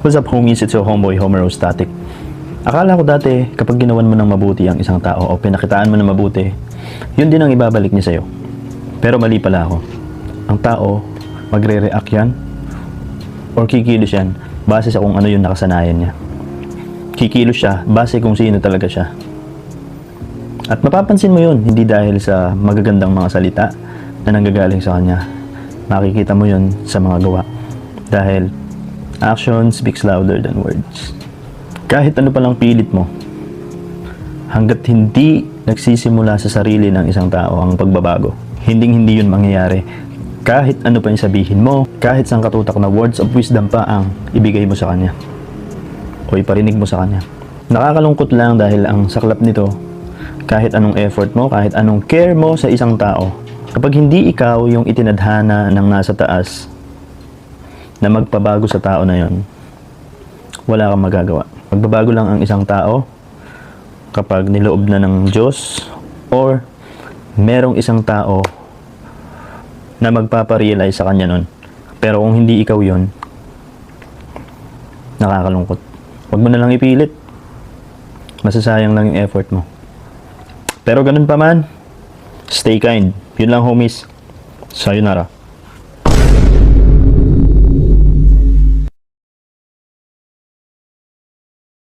What's up homies, it's your homeboy Homerostatic. Akala ko dati kapag ginawan mo ng mabuti ang isang tao o pinakitaan mo ng mabuti, yun din ang ibabalik niya sa'yo. Pero mali pala ako. Ang tao, magre-react yan or kikilos yan base sa kung ano yung nakasanayan niya. Kikilos siya base kung sino talaga siya. At mapapansin mo yun, hindi dahil sa magagandang mga salita na nanggagaling sa kanya. Makikita mo yun sa mga gawa. Dahil action speaks louder than words. Kahit ano palang pilit mo, hanggat hindi nagsisimula sa sarili ng isang tao ang pagbabago, hindi yun mangyayari. Kahit ano pa yung sabihin mo, kahit sang katutak na words of wisdom pa ang ibigay mo sa kanya o iparinig mo sa kanya. Nakakalungkot lang dahil ang saklap nito, kahit anong effort mo, kahit anong care mo sa isang tao, kapag hindi ikaw yung itinadhana ng nasa taas na magpabago sa tao na yon, wala kang magagawa. Magbabago lang ang isang tao kapag niloob na ng Diyos or merong isang tao na magpaparealize sa kanya nun. Pero kung hindi ikaw yon, nakakalungkot. Huwag mo na lang ipilit. Masasayang lang yung effort mo. Pero ganun pa man, stay kind. Yun lang homies. Sayonara.